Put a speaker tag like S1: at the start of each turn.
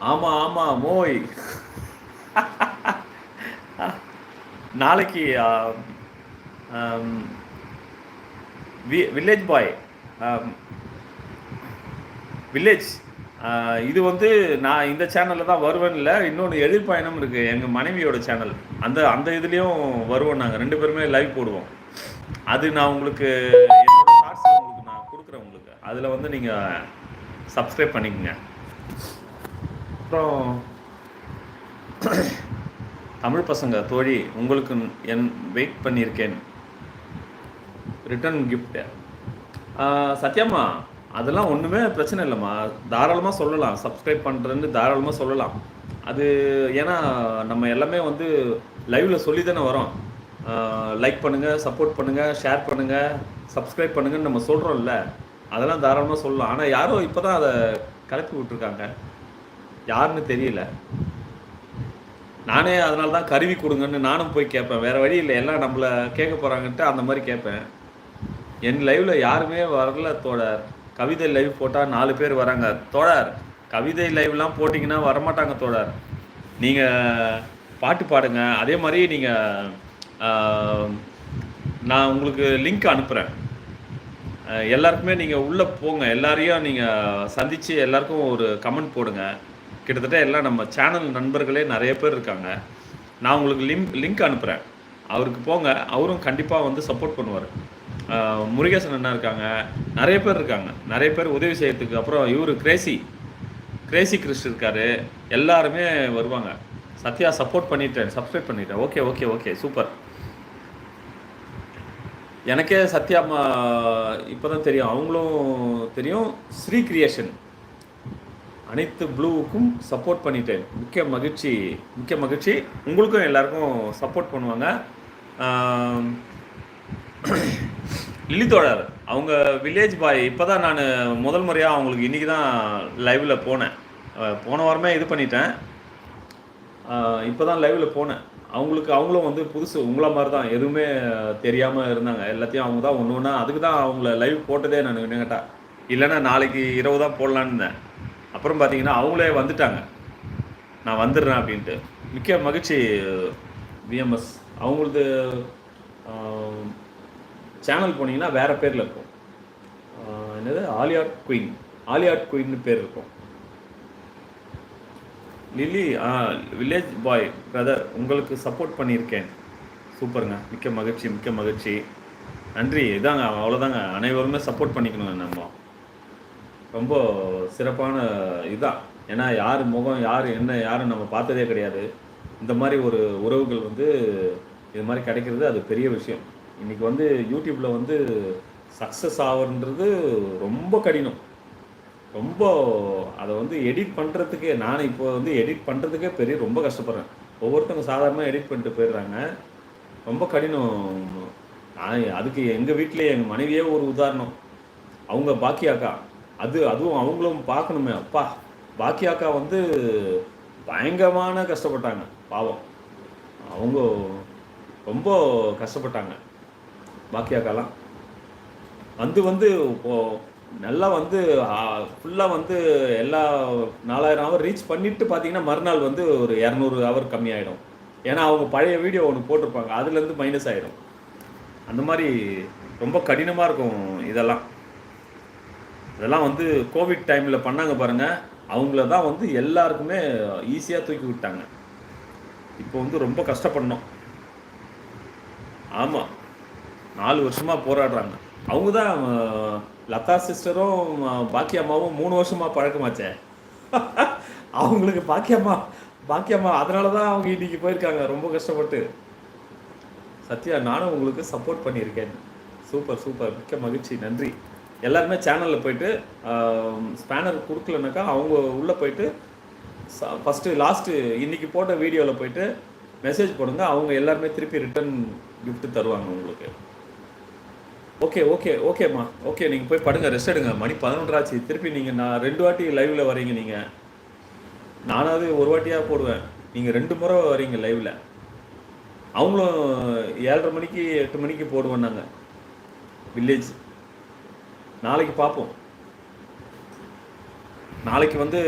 S1: ஆமா ஆமா மோய். நாளைக்கு வில்லேஜ் பாய், வில்லேஜ், இது வந்து நான் இந்த சேனலில் தான் வருவேன்னு இல்லை, இன்னொன்று எதிர்பயணம் இருக்குது எங்கள் மனைவியோட சேனல். அந்த அந்த இதுலேயும் வருவோம், நாங்கள் ரெண்டு பேருமே லைவ் போடுவோம். அது நான் உங்களுக்கு என்னோட ஷார்ட்ஸில் உங்களுக்கு நான் கொடுக்குறேன். உங்களுக்கு அதில் வந்து நீங்கள் சப்ஸ்கிரைப் பண்ணிக்கோங்க. அப்புறம் தமிழ் பசங்க தோழி, உங்களுக்கு என் வெயிட் பண்ணியிருக்கேன் ரிட்டர்ன் கிஃப்ட். சத்யாம்மா, அதெல்லாம் ஒன்றுமே பிரச்சனை இல்லைம்மா, தாராளமாக சொல்லலாம். சப்ஸ்கிரைப் பண்ணுறேன்னு தாராளமாக சொல்லலாம். அது ஏன்னா நம்ம எல்லாமே வந்து லைவில் சொல்லி தானே வரோம். லைக் பண்ணுங்கள், சப்போர்ட் பண்ணுங்கள், ஷேர் பண்ணுங்கள், சப்ஸ்கிரைப் பண்ணுங்கன்னு நம்ம சொல்கிறோம்ல, அதெல்லாம் தாராளமாக சொல்லலாம். ஆனால் யாரும் இப்போ தான் அதை கலப்பி விட்டுருக்காங்க, யாருன்னு தெரியல. நானே அதனால தான் கருவி கொடுங்கன்னு நானும் போய் கேட்பேன். வேறு வழி இல்லை, எல்லாம் நம்மளை கேட்க போகிறாங்கன்ட்டு அந்த மாதிரி கேட்பேன். என் லைவில் யாருமே வரல தோழர். கவிதை லைவ் போட்டால் 4 பேர் வராங்க தோழர். கவிதை லைவ்லாம் போட்டிங்கன்னா வரமாட்டாங்க தோழர். நீங்கள் பாட்டு பாடுங்க. அதே மாதிரி நீங்கள் நான் உங்களுக்கு லிங்க் அனுப்புகிறேன். எல்லாருக்குமே நீங்கள் உள்ளே போங்க, எல்லாரையும் நீங்கள் சந்தித்து எல்லாருக்கும் ஒரு கமெண்ட் போடுங்க. கிட்டத்தட்ட எல்லாம் நம்ம சேனல் நண்பர்களே நிறைய பேர் இருக்காங்க. நான் உங்களுக்கு லிங்க் அனுப்புகிறேன், அவருக்கு போங்க. அவரும் கண்டிப்பாக வந்து சப்போர்ட் பண்ணுவார். முருகேசன் அண்ணா இருக்காங்க, நிறைய பேர் இருக்காங்க, நிறைய பேர் உதவி செய்யறதுக்கு. அப்புறம் இவர் கிரேசி கிறிஸ்ட் இருக்கார், எல்லாருமே வருவாங்க. சத்யா சப்போர்ட் பண்ணிட்டேன், சப்ஸ்கிரைப் பண்ணிட்டேன். Okay okay okay, super. எனக்கே சத்யா இப்போ தான் தெரியும், அவங்களும் தெரியும். ஸ்ரீ கிரியேஷன் அனைத்து ப்ளூவுக்கும் சப்போர்ட் பண்ணிட்டேன். மிக்க மகிழ்ச்சி, மிக்க மகிழ்ச்சி. உங்களுக்கும் எல்லாருக்கும் சப்போர்ட் பண்ணுவாங்க. லில்லி தோழர், அவங்க வில்லேஜ் பாய். இப்போ தான் நான் முதல் முறையாக அவங்களுக்கு இன்றைக்கி தான் லைவில் போனேன். போன வாரமே இது பண்ணிட்டேன், இப்போ தான் லைவில் போனேன். அவங்களும் வந்து புதுசு, உங்களை மாதிரி தான், எதுவுமே தெரியாமல் இருந்தாங்க. எல்லாத்தையும் அவங்க தான் ஒன்று ஒன்றா, அதுக்கு தான் அவங்கள லைவ் போட்டதே நான் கேட்டால். இல்லைன்னா நாளைக்கு இரவு தான் போடலான்னு இருந்தேன். அப்புறம் பார்த்தீங்கன்னா அவங்களே வந்துட்டாங்க, நான் வந்துடுறேன் அப்படின்ட்டு. மிக்க மகிழ்ச்சி விஎம்எஸ். அவங்களது சேனல் போனீங்கன்னா வேறு பேரில் இருக்கும். என்னது, ஆலியாட் குயின் பேர் இருக்கும். லில்லி, வில்லேஜ் பாய் பிரதர், உங்களுக்கு சப்போர்ட் பண்ணியிருக்கேன். சூப்பருங்க, மிக்க மகிழ்ச்சி, மிக்க மகிழ்ச்சி. நன்றி. இதாங்க, அவ்வளோதாங்க. அனைவருமே சப்போர்ட் பண்ணிக்கணுங்க. நம்ம ரொம்ப சிறப்பான இதுதான். ஏன்னா யார் முகம், யார் என்ன, யாரும் நம்ம பார்த்ததே கிடையாது. இந்த மாதிரி ஒரு உறவுகள் வந்து இது மாதிரி கிடைக்கிறது அது பெரிய விஷயம். இன்றைக்கி வந்து யூடியூப்பில் வந்து சக்ஸஸ் ஆகுன்றது ரொம்ப கடினம். ரொம்ப அதை வந்து எடிட் பண்ணுறதுக்கே, நான் இப்போ வந்து எடிட் பண்ணுறதுக்கே ரொம்ப கஷ்டப்படுறேன். ஒவ்வொருத்தவங்க சாதாரணமாக எடிட் பண்ணிட்டு போயிடுறாங்க, ரொம்ப கடினம். அதுக்கு எங்கள் வீட்டிலே எங்கள் மனைவியே ஒரு உதாரணம். அவங்க பாக்கியாக்கா, அதுவும் அவங்களும் பார்க்கணுமே. அப்பா, பாக்கியாக்கா வந்து பயங்கரமான கஷ்டப்பட்டாங்க, பாவம். அவங்க ரொம்ப கஷ்டப்பட்டாங்க. பாக்கியாக்காலாம் வந்து நல்லா வந்து ஃபுல்லாக வந்து எல்லா 4000 ஹவர் ரீச் பண்ணிவிட்டு பார்த்தீங்கன்னா மறுநாள் வந்து ஒரு 200 ஹவர் கம்மியாயிடும். ஏன்னா அவங்க பழைய வீடியோ ஒன்று போட்டிருப்பாங்க, அதுலேருந்து மைனஸ் ஆகிடும். அந்த மாதிரி ரொம்ப கடினமாக இருக்கும் இதெல்லாம் வந்து கோவிட் டைமில் பண்ணாங்க பாருங்கள், அவங்கள தான் வந்து எல்லாருக்குமே ஈஸியாக தூக்கி விட்டாங்க. இப்போ வந்து ரொம்ப கஷ்டப்படணும். ஆமாம், 4 வருஷமாக போராடுறாங்க. அவங்க தான் லதா சிஸ்டரும் பாக்கியம்மாவும் 3 வருஷமாக பழக்கமாச்சே. அவங்களுக்கு பாக்கியம்மா அதனால தான் அவங்க இன்றைக்கி போயிருக்காங்க ரொம்ப கஷ்டப்பட்டு. சத்யா, நானும் உங்களுக்கு சப்போர்ட் பண்ணியிருக்கேன். சூப்பர் சூப்பர், மிக்க மகிழ்ச்சி, நன்றி. எல்லாருமே சேனலில் போய்ட்டு ஸ்பேனர் கொடுக்கலனாக்கா அவங்க உள்ளே போய்ட்டு ஃபஸ்ட்டு லாஸ்ட்டு இன்றைக்கி போட்ட வீடியோவில் போய்ட்டு மெசேஜ் போடுங்க. அவங்க எல்லாருமே திருப்பி ரிட்டன் கிஃப்ட்டு தருவாங்க உங்களுக்கு. ஓகே ஓகே ஓகேம்மா, ஓகே. நீங்கள் போய் படுங்க, ரெஸ்ட் எடுங்க. மணி 11 ஆச்சு. திருப்பி நான் 2 வாட்டி லைவில் வரீங்க. நீங்கள், நானாவது ஒரு வாட்டியாக போடுவேன், நீங்கள் 2 முறை வரீங்க லைவில். அவங்களும் 7:30 மணிக்கு 8 மணிக்கு போடுவேன் நாங்கள் வில்லேஜ். நாளைக்கு பார்ப்போம். நாளைக்கு வந்து